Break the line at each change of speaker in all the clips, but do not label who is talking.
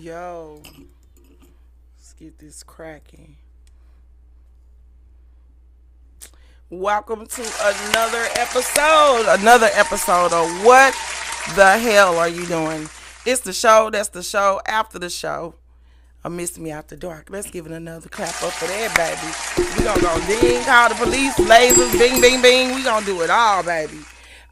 Yo, let's get this cracking. Welcome to another episode of What the Hell Are You Doing? It's the show, that's the show, after the show. Miss Me After Dark. Let's give it another clap up for that, baby. We gonna go ding, call the police, lasers, bing, bing, bing. We gonna do it all, baby.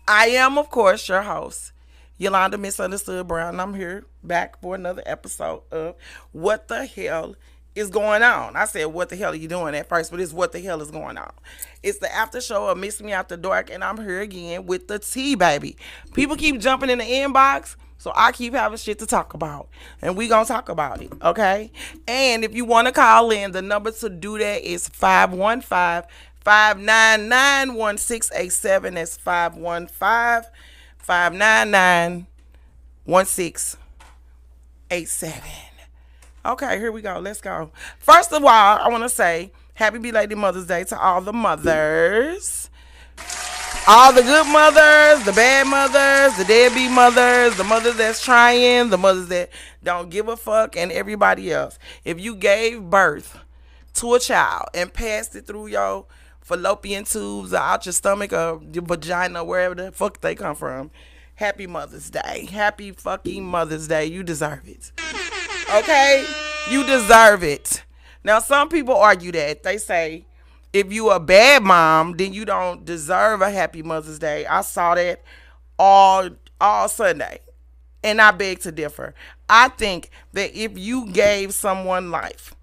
I am, of course, your host, Yolanda Misunderstood Brown. I'm here back for another episode of What the Hell is Going On. I said, what the hell are you doing at first, but it's what the hell is going on. It's the after show of Miss Me After Dark, and I'm here again with the tea, baby. People keep jumping in the inbox, so I keep having shit to talk about, and we gonna talk about it, okay? And if you want to call in, the number to do that is 515-599-1687. That's 515-599-1687. Okay, here we go. Let's go. First of all, I want to say happy belated Mother's Day to all the mothers. All the good mothers, the bad mothers, the deadbeat mothers, the mothers that's trying, the mothers that don't give a fuck, and everybody else. If you gave birth to a child and passed it through your fallopian tubes or out your stomach or your vagina, wherever the fuck they come from, happy Mother's Day. Happy fucking Mother's Day. You deserve it. Okay? You deserve it. Now, some people argue that. They say, if you a bad mom, then you don't deserve a happy Mother's Day. I saw that all Sunday. And I beg to differ. I think that if you gave someone life,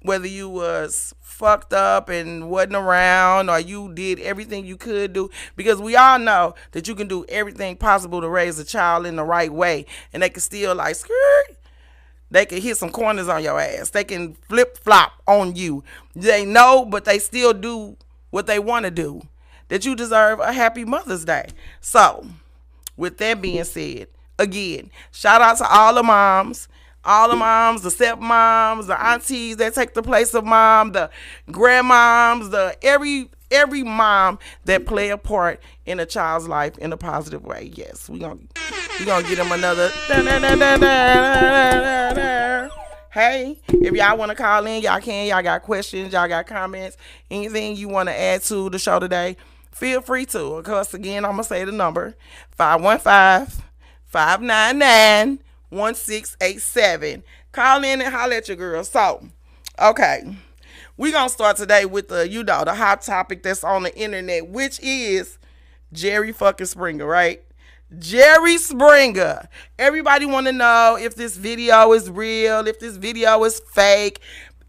whether you was fucked up and wasn't around or you did everything you could do, because we all know that you can do everything possible to raise a child in the right way, and they can still like skirt. They can hit some corners on your ass. They can flip-flop on you. They know, but they still do what they want to do. That you deserve a happy Mother's Day. So, with that being said, again, shout out to all the moms, the stepmoms, the aunties that take the place of mom, the grandmoms, the every mom that play a part in a child's life in a positive way. Yes, we gonna get them another. Hey, if y'all want to call in, y'all can. Y'all got questions, y'all got comments, anything you want to add to the show today, feel free to. Of course, again, I'm gonna say the number 515-599-1687. Call in and holler at your girl. So, okay. We're going to start today with the hot topic that's on the internet, which is Jerry fucking Springer, right? Jerry Springer. Everybody want to know if this video is real, if this video is fake.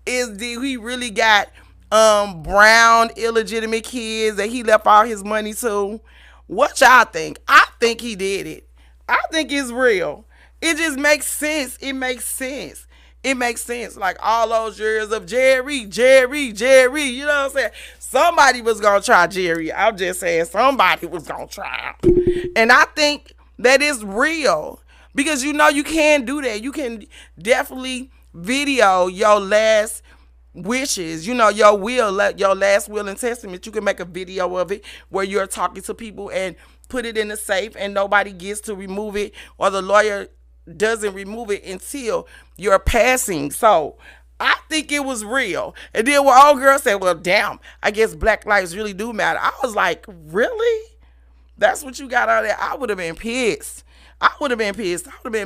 Did he really got brown illegitimate kids that he left all his money to? What y'all think? I think he did it. I think it's real. It just makes sense. It makes sense. It makes sense. Like all those years of Jerry. You know what I'm saying? Somebody was going to try Jerry. I'm just saying somebody was going to try. And I think that is real. Because you know you can do that. You can definitely video your last wishes, your last will and testament. You can make a video of it where you're talking to people and put it in the safe and nobody gets to remove it, or the lawyer doesn't remove it until you're passing. So I think it was real. And then when old girl said, well, damn, I guess black lives really do matter. I was like, really? That's what you got out of there? I would have been pissed. I would have been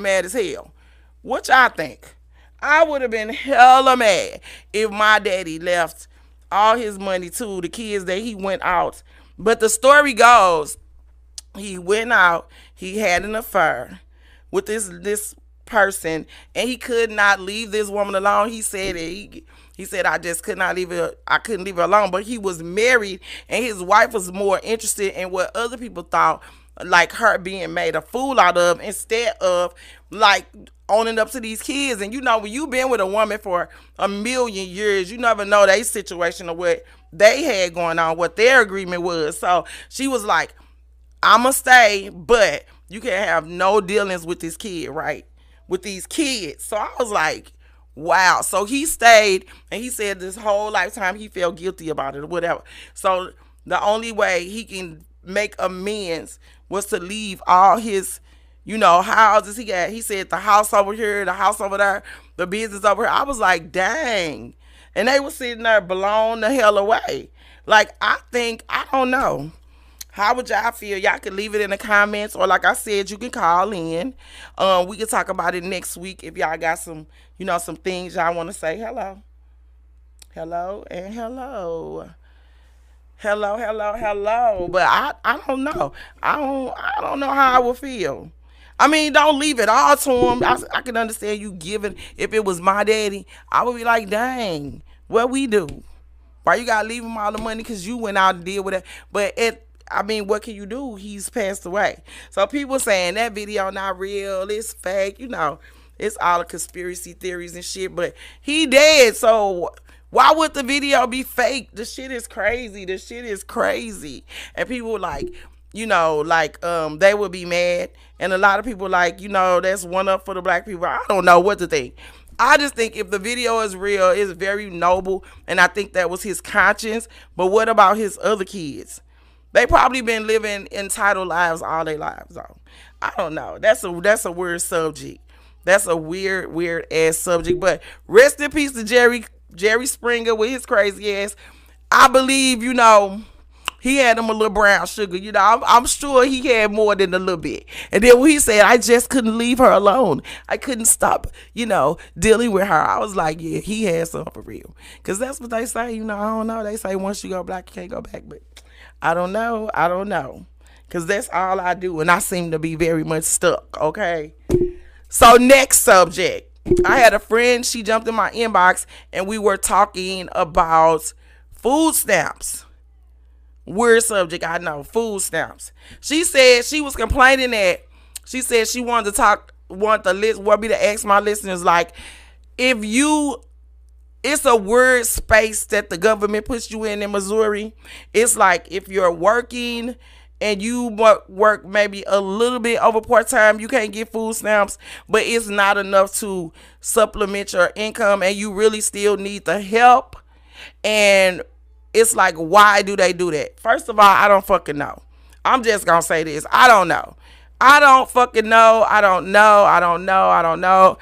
mad as hell. What y'all think? I would have been hella mad if my daddy left all his money to the kids that he went out. But the story goes, he went out, he had an affair with this person, and he could not leave this woman alone. He said he said I just could not leave her. I couldn't leave her alone. But he was married, and his wife was more interested in what other people thought, like her being made a fool out of, instead of like owning up to these kids. And when you've been with a woman for a million years, you never know their situation or what they had going on, what their agreement was. So she was like, I'ma stay, but you can't have no dealings with this kid, right? With these kids. So I was like, wow. So he stayed, and he said this whole lifetime he felt guilty about it or whatever. So the only way he can make amends was to leave all his You know, houses he got. He said the house over here, the house over there, the business over here. I was like, dang. And they were sitting there blown the hell away. Like, I don't know. How would y'all feel? Y'all can leave it in the comments, or like I said, you can call in. We can talk about it next week if y'all got some, some things y'all want to say. Hello, hello, and hello. Hello, hello, hello. But I don't know. I don't know how I would feel. I mean, don't leave it all to him. I can understand you giving. If it was my daddy, I would be like, dang, what we do? Why you gotta leave him all the money? Cause you went out and did with it. But what can you do? He's passed away. So people saying that video not real, it's fake. It's all the conspiracy theories and shit. But he dead, so why would the video be fake? The shit is crazy. The shit is crazy. And people they would be mad. And a lot of people that's one up for the black people. I don't know what to think. I just think if the video is real, it's very noble. And I think that was his conscience. But what about his other kids? They probably been living entitled lives all their lives. So I don't know. That's a weird subject. That's a weird ass subject. But rest in peace to Jerry Springer with his crazy ass. I believe, he had him a little brown sugar. I'm sure he had more than a little bit. And then when he said, I just couldn't leave her alone. I couldn't stop, dealing with her. I was like, yeah, he had something for real. Because that's what they say. I don't know. They say once you go black, you can't go back. But I don't know. Because that's all I do. And I seem to be very much stuck, okay? So next subject. I had a friend. She jumped in my inbox. And we were talking about food stamps. Weird subject, I know. Food stamps. She said she was complaining that she said she wanted me to ask my listeners, like, it's a weird space that the government puts you in Missouri. It's like if you're working and you work maybe a little bit over part-time, you can't get food stamps, but it's not enough to supplement your income and you really still need the help. And it's like, why do they do that? First of all, I don't fucking know. I'm just going to say this. I don't know. I don't fucking know. I don't know.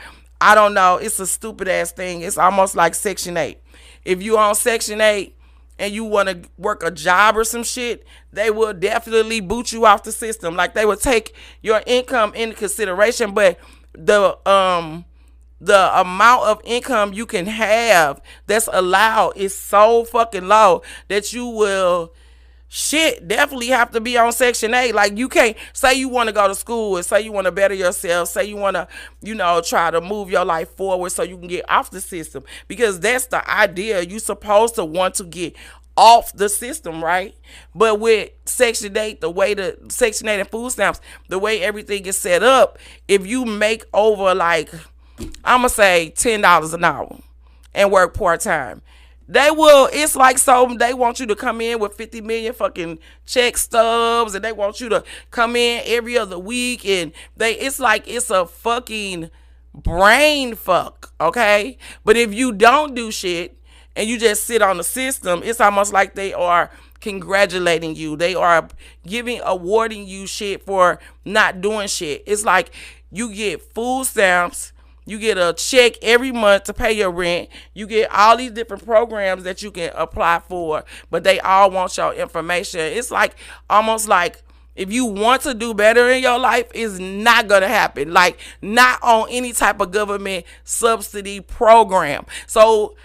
It's a stupid ass thing. It's almost like Section 8. If you on Section 8 and you want to work a job or some shit, they will definitely boot you off the system. Like, they will take your income into consideration, but the amount of income you can have that's allowed is so fucking low that you will definitely have to be on Section 8. Like, you can't say you want to go to school and say you want to better yourself, say you want to, try to move your life forward so you can get off the system, because that's the idea. You're supposed to want to get off the system, right? But with Section 8, Section 8 and food stamps, the way everything is set up, if you make over I'm going to say $10 an hour and work part-time, it's like, so they want you to come in with 50 million fucking check stubs, and they want you to come in every other week, and it's like, it's a fucking brain fuck, okay? But if you don't do shit and you just sit on the system, it's almost like they are congratulating you. They are awarding you shit for not doing shit. It's like you get food stamps, you get a check every month to pay your rent. You get all these different programs that you can apply for, but they all want your information. It's like almost like if you want to do better in your life, it's not going to happen. Like, not on any type of government subsidy program. So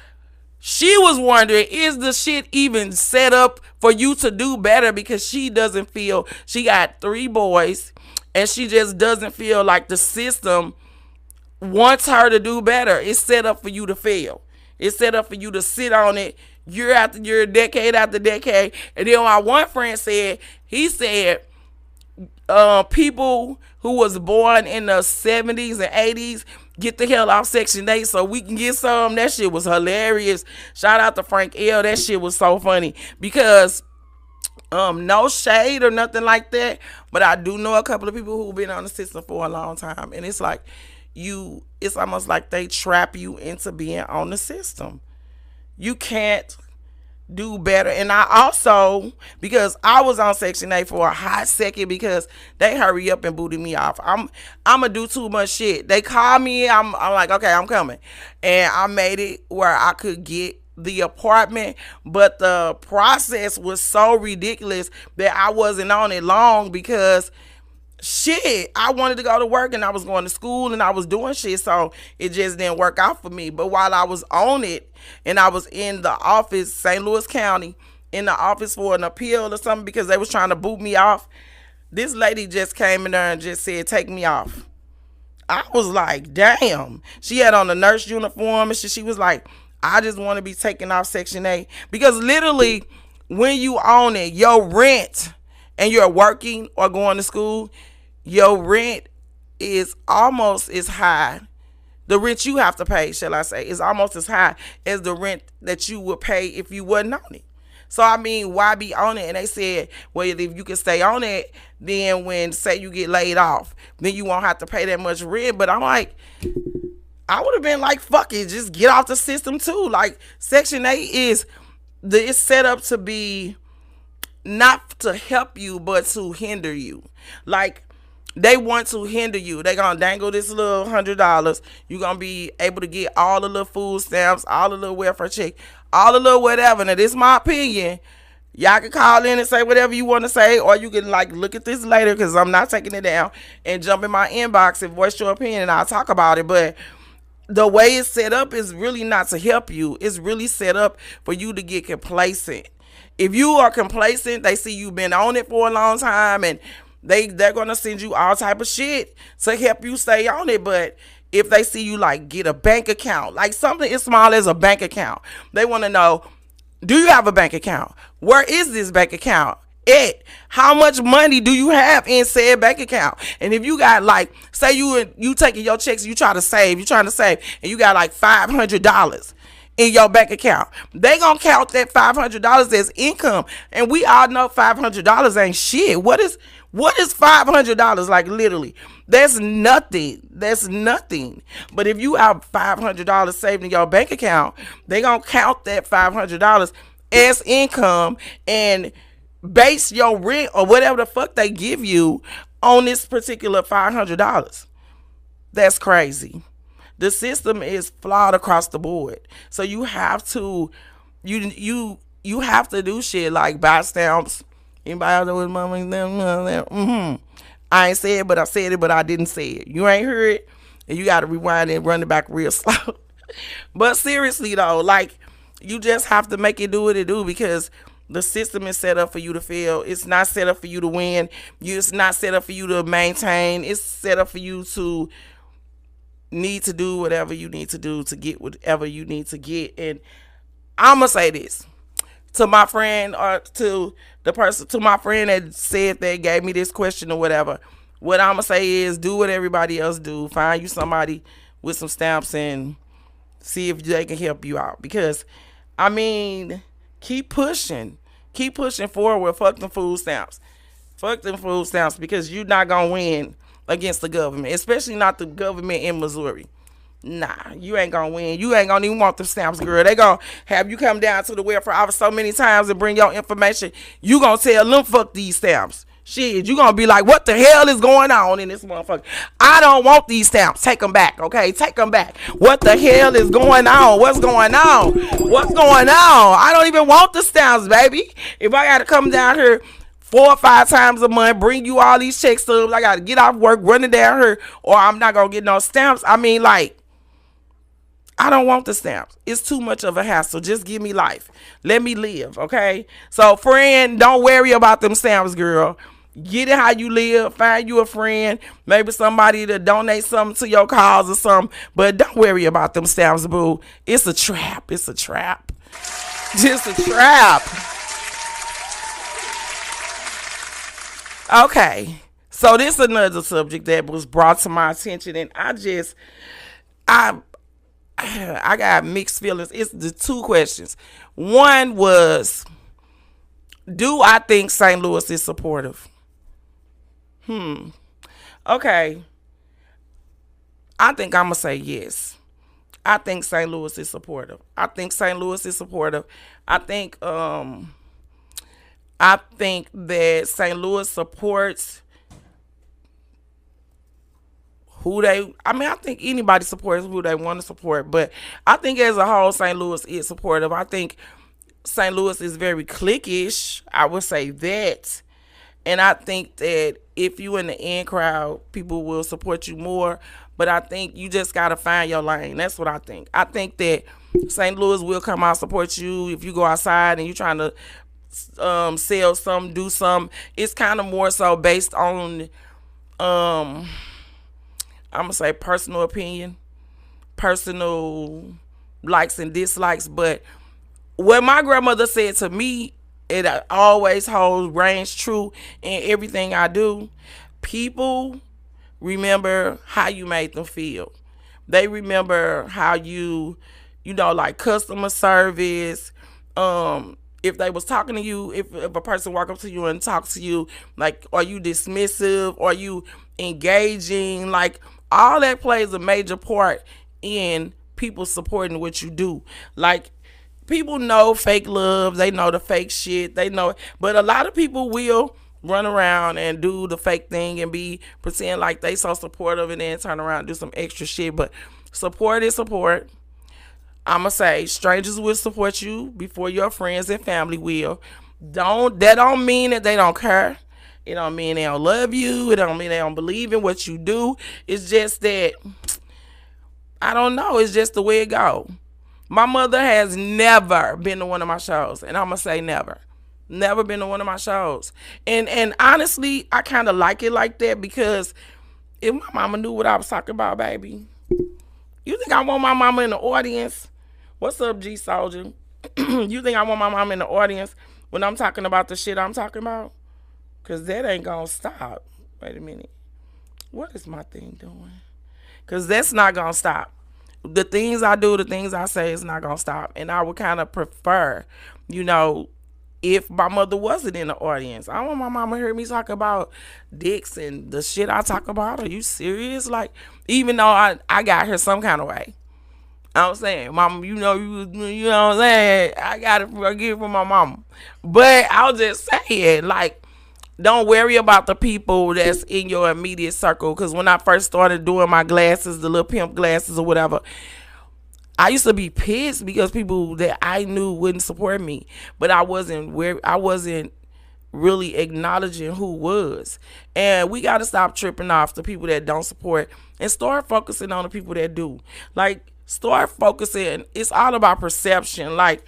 she was wondering, is the shit even set up for you to do better? Because she doesn't feel, she got 3 boys, and she just doesn't feel like the system wants her to do better. It's set up for you to fail. It's set up for you to sit on it year after year, decade after decade. And then my one friend said, people who was born in the 70s and 80s, get the hell off Section 8 so we can get some. That shit was hilarious. Shout out to Frank L. That shit was so funny, because no shade or nothing like that, but I do know a couple of people who've been on the system for a long time, and it's like, it's almost like they trap you into being on the system. You can't do better. And I also, because I was on Section 8 for a hot second because they hurry up and booted me off. I'm gonna do too much shit. They call me, I'm like, okay, I'm coming. And I made it where I could get the apartment, but the process was so ridiculous that I wasn't on it long because shit, I wanted to go to work and I was going to school and I was doing shit, so it just didn't work out for me. But while I was on it and I was in the office, St. Louis County, in the office for an appeal or something because they was trying to boot me off, this lady just came in there and just said, take me off. I was like, damn. She had on a nurse uniform and she was like, I just want to be taken off Section 8. Because literally, when you own it, your rent and you're working or going to school, your rent is almost as high. The rent you have to pay, shall I say, is almost as high as the rent that you would pay if you wasn't on it. So, I mean, why be on it? And they said, well, if you can stay on it, then when, say, you get laid off, then you won't have to pay that much rent. But I'm like, I would have been like, fuck it, just get off the system too. Like, Section 8 it's set up to be not to help you, but to hinder you. Like, they want to hinder you. They gonna dangle this little $100. You gonna be able to get all the little food stamps, all the little welfare check, all the little whatever. Now, this is my opinion. Y'all can call in and say whatever you want to say, or you can like look at this later because I'm not taking it down, and jump in my inbox and voice your opinion and I'll talk about it. But the way it's set up is really not to help you. It's really set up for you to get complacent. If you are complacent, they see you've been on it for a long time, and they're gonna send you all type of shit to help you stay on it. But if they see you like get a bank account, like something as small as a bank account, they want to know, do you have a bank account? Where is this bank account at? How much money do you have in said bank account? And if you got like, say you taking your checks, you trying to save, and you got like $500 in your bank account, they gonna count that $500 as income. And we all know $500 ain't shit. What is $500? Like, literally, that's nothing. But if you have $500 saved in your bank account, they gonna count that $500 as income and base your rent or whatever the fuck they give you on this particular $500. That's crazy. The system is flawed across the board. So you have to you have to do shit like buy stamps. Anybody out there with money? I ain't said it, but I said it, but I didn't say it. You ain't heard it, and you got to rewind and run it back real slow. But seriously though, like, you just have to make it do what it do, because the system is set up for you to fail. It's not set up for you to win. It's not set up for you to maintain. It's set up for you to need to do whatever you need to do to get whatever you need to get. And I'm gonna say this to my friend, or to my friend that said that gave me this question or whatever. What I'm gonna say is, do what everybody else do. Find you somebody with some stamps and see if they can help you out. Because, I mean, keep pushing forward. Fuck them food stamps, because you're not gonna win against the government, especially not the government in Missouri. Nah, you ain't gonna win. You ain't gonna even want the stamps, girl. They gonna have you come down to the welfare office so many times and bring your information. You gonna tell them, fuck these stamps. Shit, you gonna be like, what the hell is going on in this motherfucker? I don't want these stamps. Take them back, okay? Take them back. What the hell is going on? What's going on? I don't even want the stamps, baby. If I gotta come down here 4 or 5 times a month, bring you all these check stubs, I gotta get off work, run it down here, or I'm not gonna get no stamps. I mean, like, I don't want the stamps. It's too much of a hassle. Just give me life. Let me live, okay? So, friend, don't worry about them stamps, girl. Get it how you live. Find you a friend, maybe somebody to donate something to your cause or something. But don't worry about them stamps, boo. It's a trap. Just a trap. Okay, so this is another subject that was brought to my attention, and I got mixed feelings. It's the 2 questions. One was, do I think St. Louis is supportive? Okay, I think I'm gonna say yes. I think St. Louis is supportive. I think St. Louis is supportive. I think I think that St. Louis supports who they, I mean, I think anybody supports who they want to support, but I think as a whole St. Louis is supportive. I think St. Louis is very cliquish. I would say that. And I think that if you in the in crowd, people will support you more. But I think you just gotta find your lane. That's what I think. I think that St. Louis will come out support you if you go outside and you're trying to sell something, do something. It's kind of more so based on I'm gonna say personal opinion, personal likes and dislikes. But what my grandmother said to me, it always holds reigns true in everything I do. People remember how you made them feel. They remember how you know, like customer service. If they was talking to you, if a person walk up to you and talk to you, like, are you dismissive? Are you engaging? Like, all that plays a major part in people supporting what you do. Like, people know fake love, they know the fake shit, they know, but a lot of people will run around and do the fake thing and be pretend like they so supportive and then turn around and do some extra shit. But support is support. I'ma say strangers will support you before your friends and family will. That don't mean that they don't care. It don't mean they don't love you. It don't mean they don't believe in what you do. It's just that, I don't know, it's just the way it go. My mother has never been to one of my shows, and I'm gonna say never. Never been to one of my shows. And honestly, I kind of like it like that, because if my mama knew what I was talking about, baby. You think I want my mama in the audience? What's up, G Soldier? You think I want my mama in the audience when I'm talking about the shit I'm talking about? Because that ain't gonna stop. Wait a minute. What is my thing doing? Because that's not gonna stop. The things I do, the things I say is not gonna stop. And I would kind of prefer, you know, if my mother wasn't in the audience. I don't want my mama to hear me talk about dicks and the shit I talk about. Are you serious? Like, even though I got her some kind of way. I'm saying, mama, you know what I'm saying? I get it from my mama. But I'll just say it, like, don't worry about the people that's in your immediate circle. Because when I first started doing my glasses, the little pimp glasses or whatever, I used to be pissed because people that I knew wouldn't support me. But I wasn't really acknowledging who was. And we got to stop tripping off the people that don't support and start focusing on the people that do. Like, start focusing. It's all about perception. Like,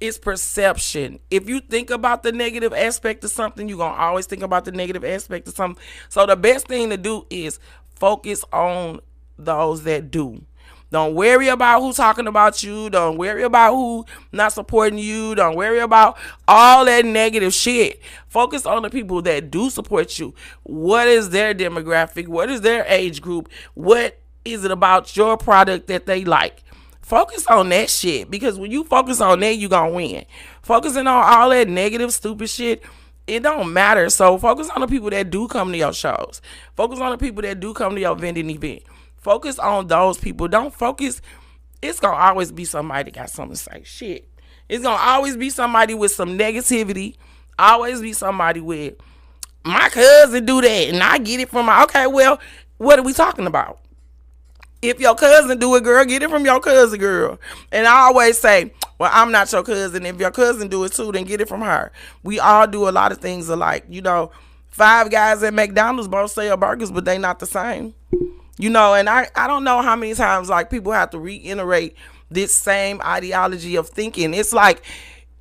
it's perception. If you think about the negative aspect of something, you're going to always think about the negative aspect of something. So the best thing to do is focus on those that do. Don't worry about who's talking about you. Don't worry about who not supporting you. Don't worry about all that negative shit. Focus on the people that do support you. What is their demographic? What is their age group? What is it about your product that they like? Focus on that shit, because when you focus on that, you gonna win. Focusing on all that negative, stupid shit, it don't matter. So focus on the people that do come to your shows. Focus on the people that do come to your vending event. Focus on those people. Don't focus. It's gonna always be somebody that got something to say. Shit. It's gonna always be somebody with some negativity. Always be somebody with, my cousin do that and I get it from my, okay, well, what are we talking about? If your cousin do it, girl, get it from your cousin, girl. And I always say, well, I'm not your cousin. If your cousin do it too, then get it from her. We all do a lot of things alike. You know, 5 guys at McDonald's both sell burgers, but they not the same. You know, and I don't know how many times, like, people have to reiterate this same ideology of thinking. It's like,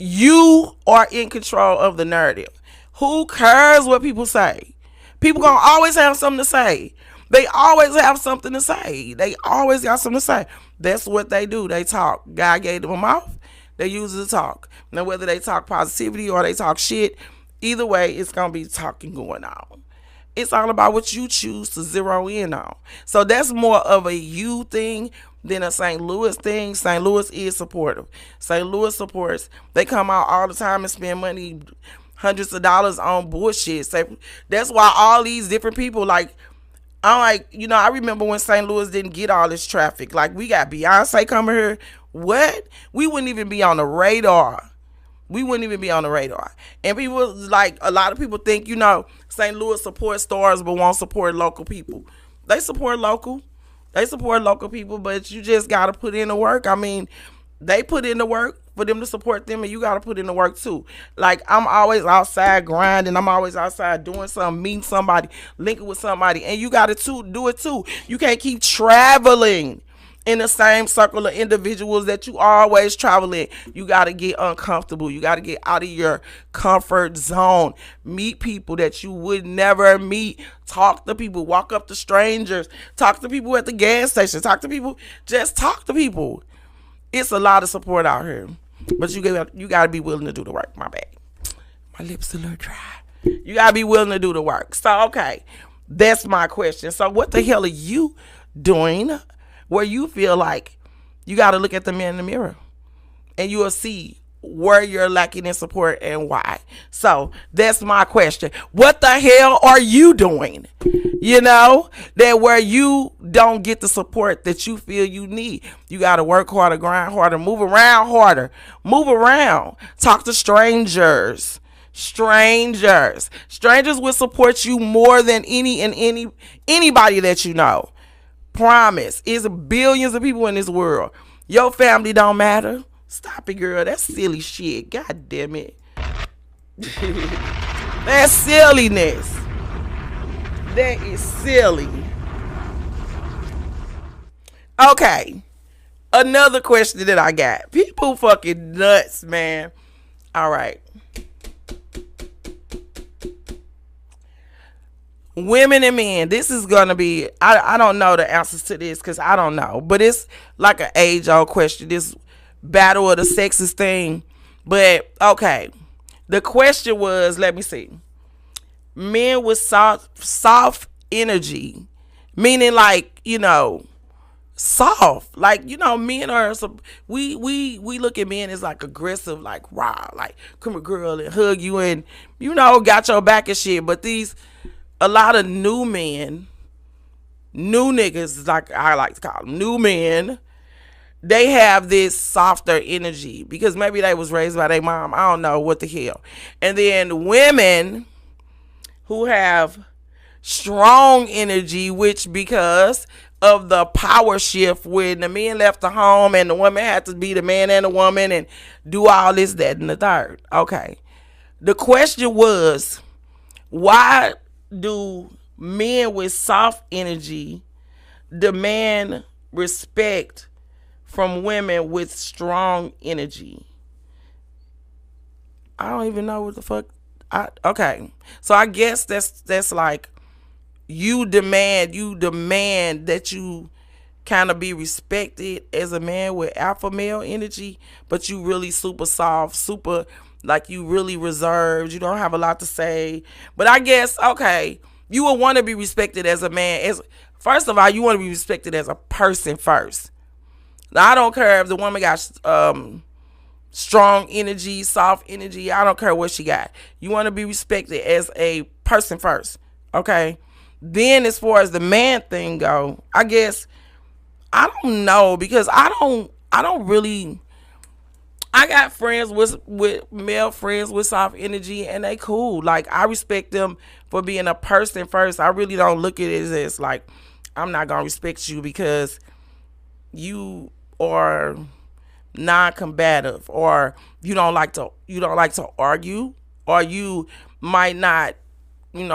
you are in control of the narrative. Who cares what people say? People gonna always have something to say. They always have something to say. They always got something to say. That's what they do. They talk. God gave them a mouth. They use it to talk. Now, whether they talk positivity or they talk shit, either way, it's going to be talking going on. It's all about what you choose to zero in on. So that's more of a you thing than a St. Louis thing. St. Louis is supportive. St. Louis supports. They come out all the time and spend money, hundreds of dollars on bullshit. So that's why all these different people, like, I'm like, I remember when St. Louis didn't get all this traffic. Like, we got Beyonce coming here. What? We wouldn't even be on the radar. We wouldn't even be on the radar. And people, like, a lot of people think, St. Louis supports stars but won't support local people. They support local. They support local people, but you just got to put in the work. I mean, they put in the work for them to support them, and you got to put in the work too. Like, I'm always outside grinding. I'm always outside doing something, meeting somebody, linking with somebody, and you got to do it too. You can't keep traveling in the same circle of individuals that you always travel in. You got to get uncomfortable. You got to get out of your comfort zone. Meet people that you would never meet. Talk to people. Walk up to strangers. Talk to people at the gas station. Talk to people. Just talk to people. It's a lot of support out here. But you got to be willing to do the work. My bad. My lips a little dry. You got to be willing to do the work. So, okay. That's my question. So, what the hell are you doing where you feel like you got to look at the man in the mirror and you will see where you're lacking in support and why? So that's my question. What the hell are you doing? That where you don't get the support that you feel you need. You got to work harder, grind harder, move around harder, move around, talk to strangers. Strangers will support you more than anybody that you know. Promise. It's billions of people in this world. Your family don't matter. Stop it, girl. That's silly shit. God damn it. That's silliness. That is silly. Okay. Another question that I got. People fucking nuts, man. All right. Women and men, this is going to be, I don't know the answers to this because I don't know. But it's like an age-old question, this battle of the sexes thing. But, okay. The question was, let me see. Men with soft energy, meaning like, soft. Like, men are, we look at men as like aggressive, like raw, like come here girl and hug you and, got your back and shit. But a lot of new men, new niggas, like I like to call them, new men, they have this softer energy because maybe they was raised by their mom. I don't know what the hell. And then women who have strong energy, which because of the power shift when the men left the home and the woman had to be the man and the woman and do all this, that, and the third. Okay. The question was, why do men with soft energy demand respect from women with strong energy? I don't even know what the fuck. Okay. So I guess that's like you demand that you kind of be respected as a man with alpha male energy, but you really super soft, super like you really reserved. You don't have a lot to say. But I guess, okay, you would want to be respected as a man. First of all, you want to be respected as a person first. Now, I don't care if the woman got strong energy, soft energy. I don't care what she got. You want to be respected as a person first, okay? Then as far as the man thing go, I guess, I don't know because I don't really... I got friends with male friends with soft energy and they cool. Like, I respect them for being a person first. I really don't look at it as like, I'm not going to respect you because you are non-combative or you don't like to argue, or you might not,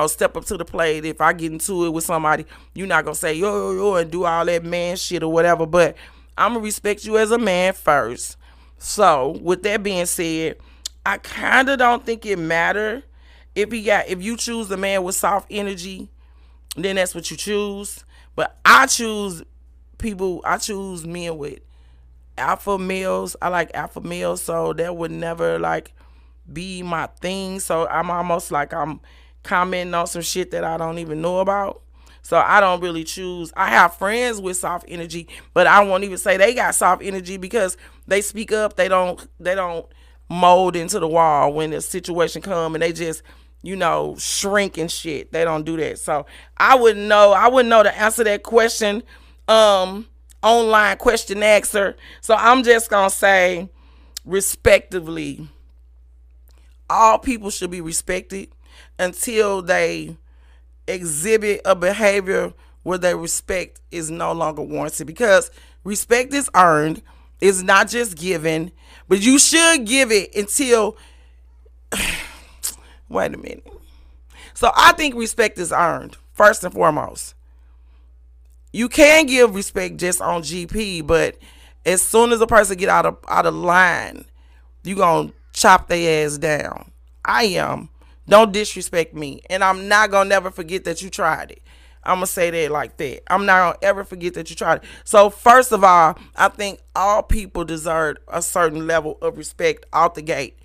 step up to the plate. If I get into it with somebody, you're not going to say yo and do all that man shit or whatever, but I'm going to respect you as a man first. So, with that being said, I kind of don't think it matter if you choose a man with soft energy, then that's what you choose. But I choose men with alpha males. I like alpha males, so that would never like be my thing. So I'm almost like I'm commenting on some shit that I don't even know about. So I don't really choose. I have friends with soft energy, but I won't even say they got soft energy because they speak up. They don't mold into the wall when the situation come and they just shrink and shit. They don't do that. So I wouldn't know to answer that question. Online question answer. So I'm just gonna say respectively, all people should be respected until they exhibit a behavior where their respect is no longer warranted, because respect is earned. It's not just given, but you should give it until wait a minute. So I think respect is earned first and foremost. You can give respect just on GP, but as soon as a person get out of line, you gonna chop their ass down. I am. Don't disrespect me, and I'm not gonna never forget that you tried it. I'm gonna say that like that. I'm not gonna ever forget that you tried it. So first of all, I think all people deserve a certain level of respect out the gate.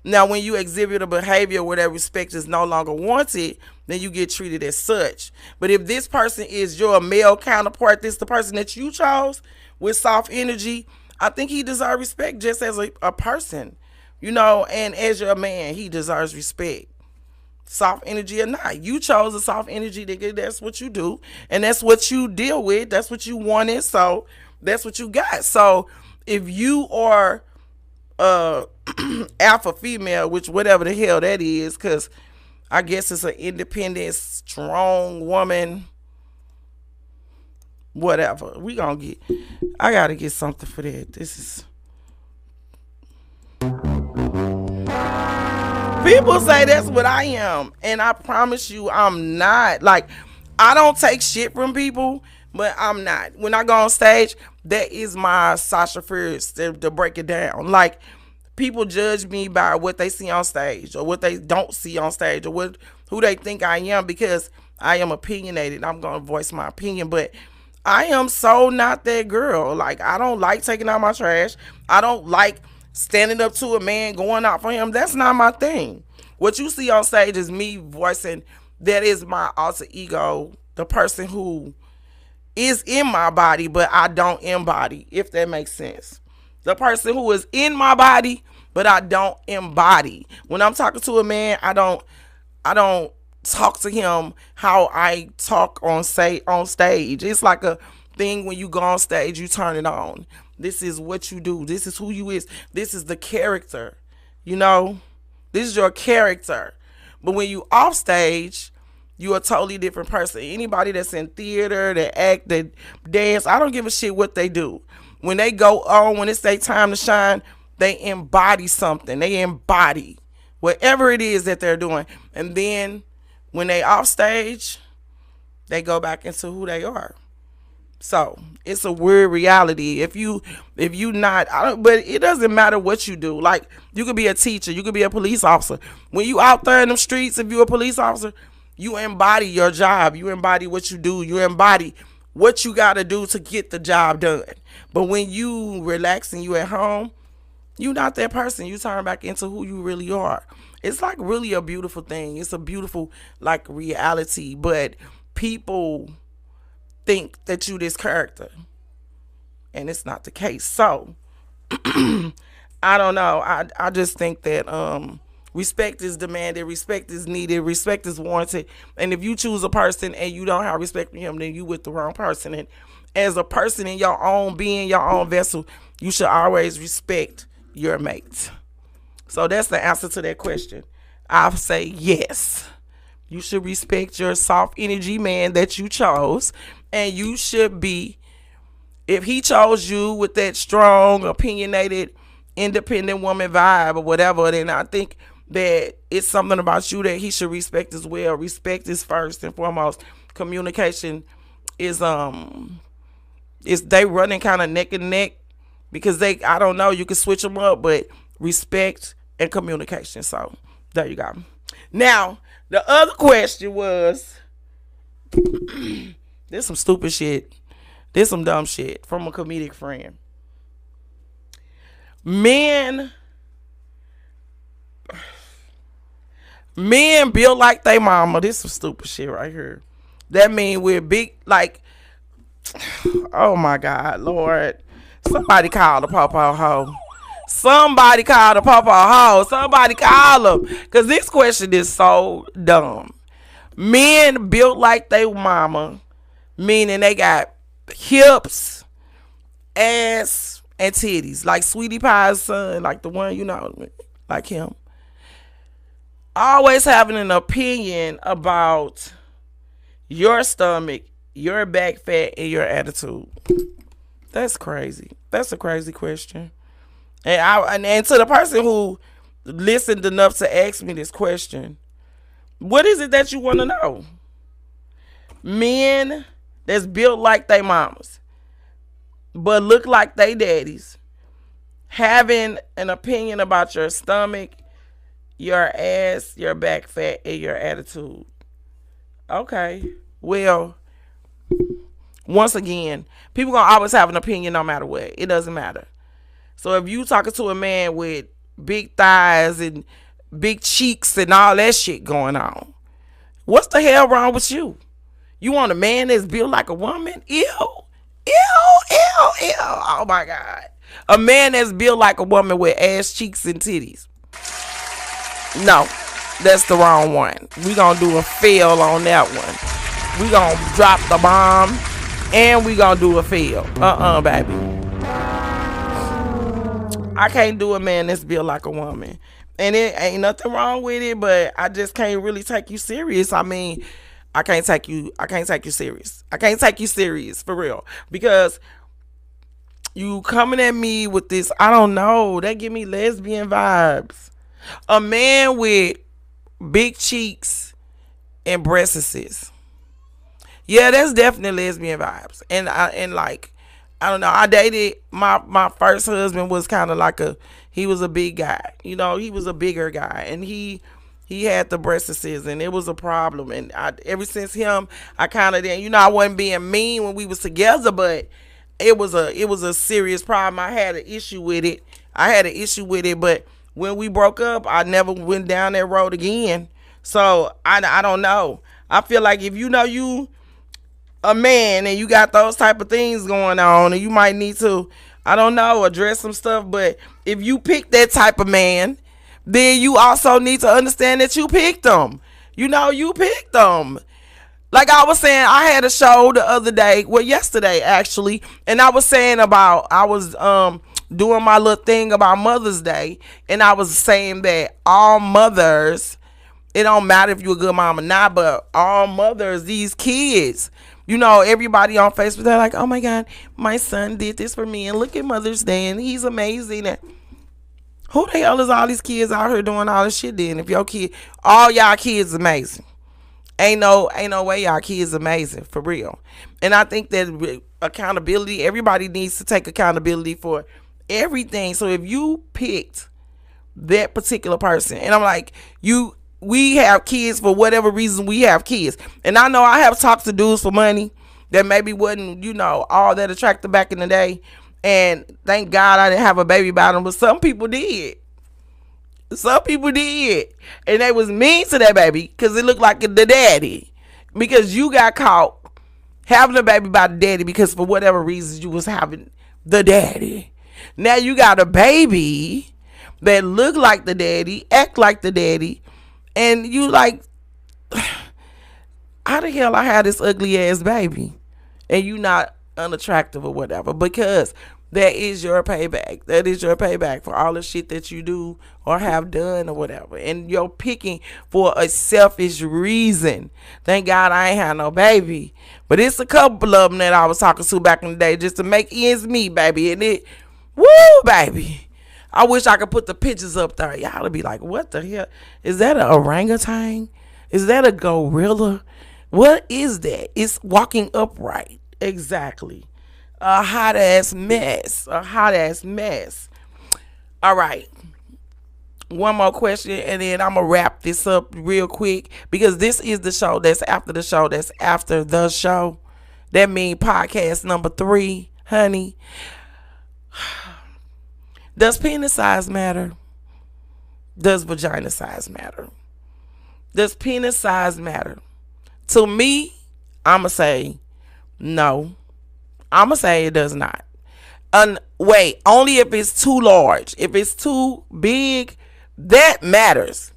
Now, when you exhibit a behavior where that respect is no longer wanted, then you get treated as such. But if this person is your male counterpart, this the person that you chose with soft energy, I think he deserves respect just as a person, and as your man, he deserves respect. Soft energy or not. You chose a soft energy, nigga. That's what you do. And that's what you deal with. That's what you wanted. So that's what you got. So if you are alpha female, which whatever the hell that is, because I guess it's an independent, strong woman, whatever. I gotta get something for that. This is people say that's what I am, and I promise you I'm not. Like, I don't take shit from people, but I'm not. When I go on stage, that is my Sasha Fierce to break it down. Like, people judge me by what they see on stage or what they don't see on stage or who they think I am, because I am opinionated. I'm going to voice my opinion, but I am so not that girl. Like, I don't like taking out my trash. I don't like standing up to a man, going out for him. That's not my thing. What you see on stage is me voicing, that is my alter ego, the person who is in my body, but I don't embody, if that makes sense. The person who is in my body, but I don't embody. When I'm talking to a man, I don't talk to him how I talk on stage. It's like a thing when you go on stage, you turn it on. This is what you do. This is who you is. This is the character. This is your character. But when you off stage, you a totally different person. Anybody that's in theater, that act, that dance, I don't give a shit what they do. When they go on, when it's their time to shine, they embody something. They embody whatever it is that they're doing. And then when they off stage, they go back into who they are. So it's a weird reality. If you not, but it doesn't matter what you do. Like, you could be a teacher, you could be a police officer. When you out there in them streets, if you're a police officer, you embody your job. You embody what you do. You embody what you got to do to get the job done. But when you relax and you at home, you not that person. You turn back into who you really are. It's like really a beautiful thing. It's a beautiful like reality. But people think that you this character, and it's not the case. So I don't know. I just think that respect is demanded, respect is needed, respect is warranted. And if you choose a person and you don't have respect for him, then you with the wrong person. And as a person in your own being, your own vessel, you should always respect your mate. So that's the answer to that question. I'll say yes. You should respect your soft energy man that you chose. And you should be, if he chose you with that strong, opinionated, independent woman vibe or whatever, then I think that it's something about you that he should respect as well. Respect is first and foremost. Communication is they running kind of neck and neck, because I don't know, you can switch them up, but respect and communication. So there you go. Now the other question was this some stupid shit. This some dumb shit from a comedic friend. Men build like they mama. This some stupid shit right here. That mean we're big, like, oh my God, Lord. Somebody call the popo hoe. Somebody call the papa hoe. Somebody call him. Because this question is so dumb. Men built like they mama, meaning they got hips, ass, and titties. Like Sweetie Pie's son, like the one, like him. Always having an opinion about your stomach, your back fat, and your attitude. That's crazy. That's a crazy question. And to the person who listened enough to ask me this question, what is it that you want to know? Men that's built like they mamas, but look like they daddies, having an opinion about your stomach, your ass, your back fat, and your attitude. Okay. Well, once again, people gonna always have an opinion no matter what. It doesn't matter. So if you talking to a man with big thighs and big cheeks and all that shit going on, what's the hell wrong with you? You want a man that's built like a woman? Ew. Ew, ew, ew. Oh my God. A man that's built like a woman with ass, cheeks, and titties. No, that's the wrong one. We gonna do a fail on that one. We gonna drop the bomb and we gonna do a fail. Baby. I can't do a man that's built like a woman. And it ain't nothing wrong with it, but I just can't really take you serious. I mean, I can't take you serious. I can't take you serious for real. Because you coming at me with this, I don't know, that give me lesbian vibes. A man with big cheeks and breasts. Yeah, that's definitely lesbian vibes. And I don't know. I dated my first husband was kind of like he was a big guy. He was a bigger guy, and he had the breasts, and it was a problem. And ever since him, I kind of didn't. I wasn't being mean when we was together, but it was a serious problem. I had an issue with it. But when we broke up, I never went down that road again. So I don't know. I feel like if you a man and you got those type of things going on, and you might need to, I don't know, address some stuff. But if you pick that type of man, then you also need to understand that you picked them. You picked them. Like I was saying, I had a show the other day, yesterday actually, and I was saying I was doing my little thing about Mother's Day, and I was saying that all mothers, it don't matter if you're a good mom or not, but all mothers, these kids, everybody on Facebook, they're like, oh my God, my son did this for me, and look at Mother's Day, and he's amazing. And who the hell is all these kids out here doing all this shit then? If all y'all kids amazing. Ain't no way y'all kids amazing, for real. And I think that accountability, everybody needs to take accountability for everything. So if you picked that particular person, and I'm like, we have kids for whatever reason we have kids. And I know I have talked to dudes for money that maybe wasn't, all that attractive back in the day. And thank God I didn't have a baby by them, but some people did. And they was mean to that baby because it looked like the daddy. Because you got caught having a baby by the daddy because for whatever reasons you was having the daddy. Now you got a baby that look like the daddy, act like the daddy, and you like, how the hell I had this ugly ass baby and you not unattractive or whatever? Because that is your payback. That is your payback for all the shit that you do or have done or whatever. And you're picking for a selfish reason. Thank God I ain't had no baby. But it's a couple of them that I was talking to back in the day just to make ends meet, baby. And it, woo, baby. I wish I could put the pictures up there. Y'all would be like, what the hell? Is that an orangutan? Is that a gorilla? What is that? It's walking upright. Exactly. A hot ass mess. All right. One more question and then I'm going to wrap this up real quick because this is the show that's after the show that's after the show. That means podcast number 3, honey. Does penis size matter? Does vagina size matter? Does penis size matter? To me, I'm going to say no. I'm going to say it does not. Wait, only if it's too large. If it's too big, that matters.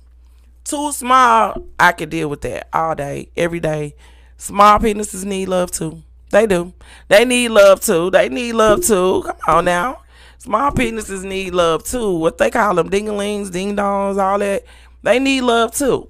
Too small, I could deal with that all day, every day. Small penises need love too. They do. They need love too. They need love too. Come on now. Small penises need love too. What they call them, dingalings, ding dongs, all that. They need love too.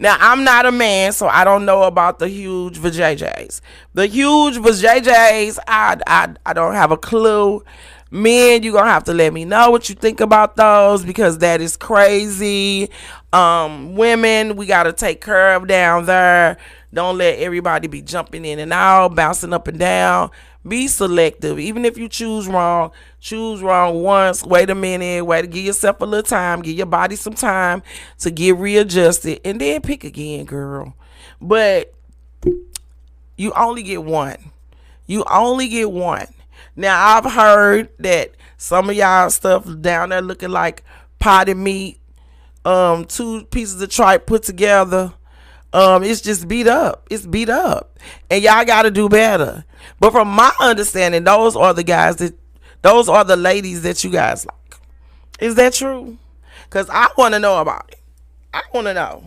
Now, I'm not a man, so I don't know about the huge vajayjays. The huge vajayjays, I don't have a clue. Men, you're going to have to let me know what you think about those, because that is crazy. Women, we got to take care of down there. Don't let everybody be jumping in and out, bouncing up and down. Be selective. Even if you choose wrong once. Wait a minute. Wait to give yourself a little time. Give your body some time to get readjusted. And then pick again, girl. But you only get one. You only get one. Now, I've heard that some of y'all stuff down there looking like potted meat. 2 pieces of tripe put together. It's just beat up. It's beat up. And y'all got to do better. But from my understanding, those are the ladies that you guys like. Is that true? Because I want to know about it. I want to know.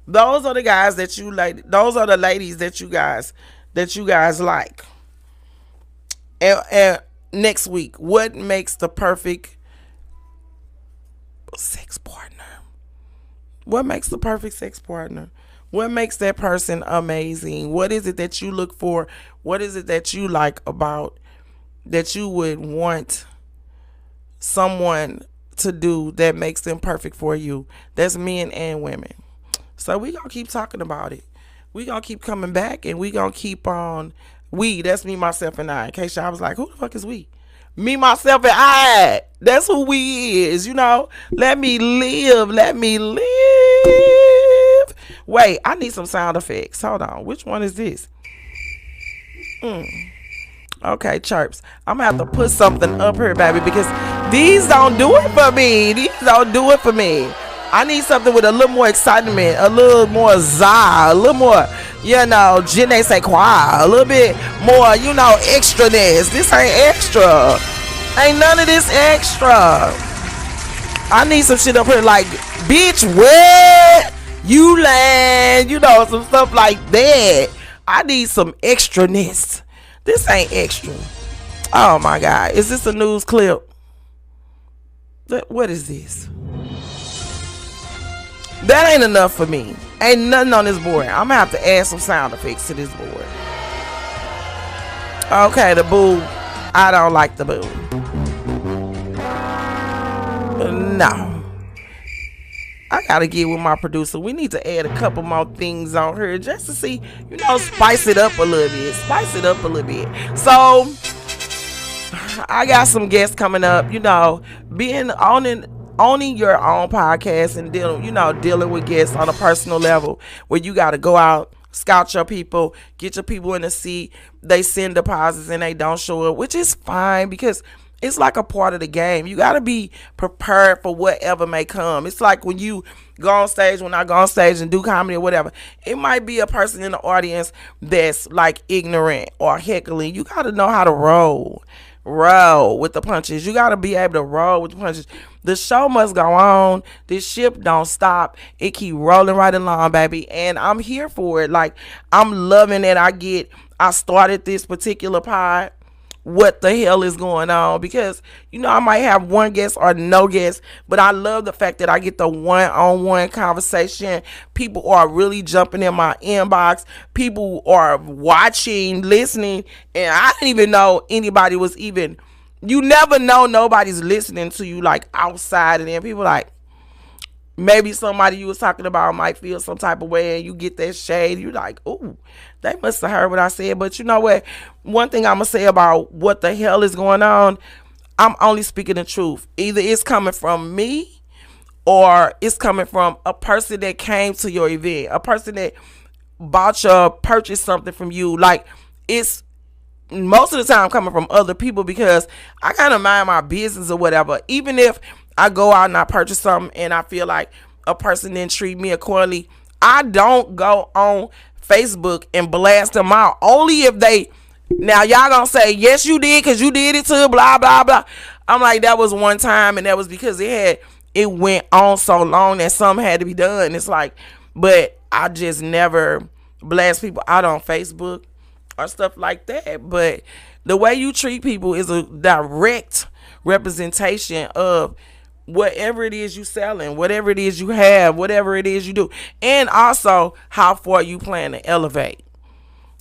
Those are the guys that you like. Those are the ladies that you guys like. And next week, what makes the perfect sex partner? What makes the perfect sex partner? What makes that person amazing? What is it that you look for? What is it that you like about, that you would want someone to do that makes them perfect for you? That's men and women. So we gonna keep talking about it. We gonna keep coming back, and we gonna keep on. We, that's me, myself, and I. In case y'all was like, who the fuck is we? Me, myself, and I. That's who we is, you know. Let me live. Let me live. Wait, I need some sound effects. Hold on. Which one is this? Okay, chirps. I'm going to have to put something up here, baby, because these don't do it for me. These don't do it for me. I need something with a little more excitement, a little more za, a little more, you know, je ne sais quoi, a little bit more, you know, extraness. This ain't extra. Ain't none of this extra. I need some shit up here like, bitch, where you land, you know, some stuff like that. I need some extraness. This ain't extra. Oh my God. Is this a news clip? What is this? That ain't enough for me. Ain't nothing on this board. I'm gonna have to add some sound effects to this board. Okay, the boo. I don't like the boo. No. I gotta get with my producer. We need to add a couple more things on here just to see, you know, spice it up a little bit. Spice it up a little bit. So I got some guests coming up, you know, being owning your own podcast and dealing with guests on a personal level, where you got to go out, scout your people, get your people in the seat. They send deposits and they don't show up, which is fine, because it's like a part of the game. You got to be prepared for whatever may come. It's like when you go on stage, when I go on stage and do comedy or whatever, it might be a person in the audience that's like ignorant or heckling. You got to know how to roll with the punches. You got to be able to roll with the punches. The show must go on. This ship don't stop. It keep rolling right along, baby. And I'm here for it. Like, I'm loving it. I started this particular pod. What the hell is going on? Because, you know, I might have one guest or no guest, but I love the fact that I get the one-on-one conversation. People are really jumping in my inbox. People are watching, listening, and I didn't even know anybody was even, you never know nobody's listening to you, like, outside, and then people like, maybe somebody you was talking about might feel some type of way, and you get that shade. You're like, ooh, they must have heard what I said. But you know what? One thing I'm going to say about what the hell is going on, I'm only speaking the truth. Either it's coming from me, or it's coming from a person that came to your event, a person that purchased something from you. Like, it's most of the time coming from other people, because I kind of mind my business or whatever. Even if I go out and I purchase something and I feel like a person didn't treat me accordingly, I don't go on Facebook and blast them out. Only if they Now y'all gonna say, yes, you did, because you did it too, blah, blah, blah. I'm like, that was one time, and that was because it went on so long that something had to be done. It's like, but I just never blast people out on Facebook or stuff like that. But the way you treat people is a direct representation of whatever it is you selling, whatever it is you have, whatever it is you do, and also how far you plan to elevate.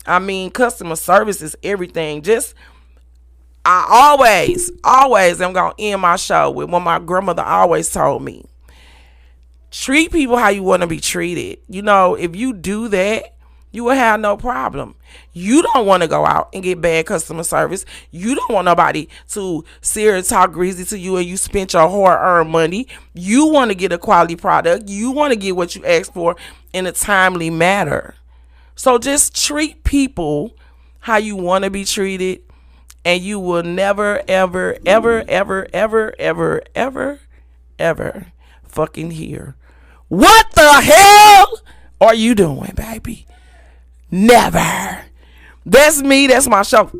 I mean, customer service is everything. I always am going to end my show with what my grandmother always told me. Treat people how you want to be treated. You know, if you do that, you will have no problem. You don't want to go out and get bad customer service. You don't want nobody to sit and talk greasy to you and you spent your hard-earned money. You want to get a quality product. You want to get what you asked for in a timely manner. So just treat people how you want to be treated, and you will never, ever, ever, ever, ever, ever, ever, ever fucking hear, what the hell are you doing, baby? Never. That's me. That's my show.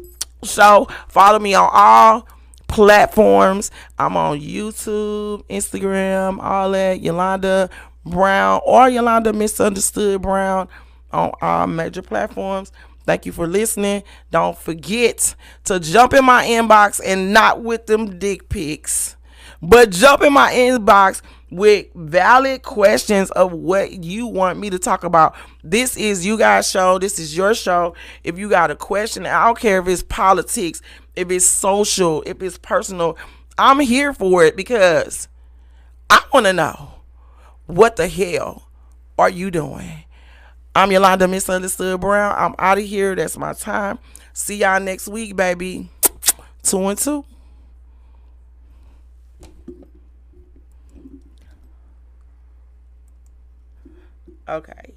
So follow me on all platforms. I'm on YouTube, Instagram, all that. Yolanda Brown or Yolanda Misunderstood Brown on all major platforms. Thank you for listening. Don't forget to jump in my inbox, and not with them dick pics, but jump in my inbox with valid questions of what you want me to talk about. This is you guys' show. This is your show. If you got a question, I don't care if it's politics, if it's social, if it's personal, I'm here for it, because I want to know, what the hell are you doing? I'm Yolanda Misunderstood Brown. I'm out of here. That's my time. See y'all next week, baby. 2 and 2. Okay.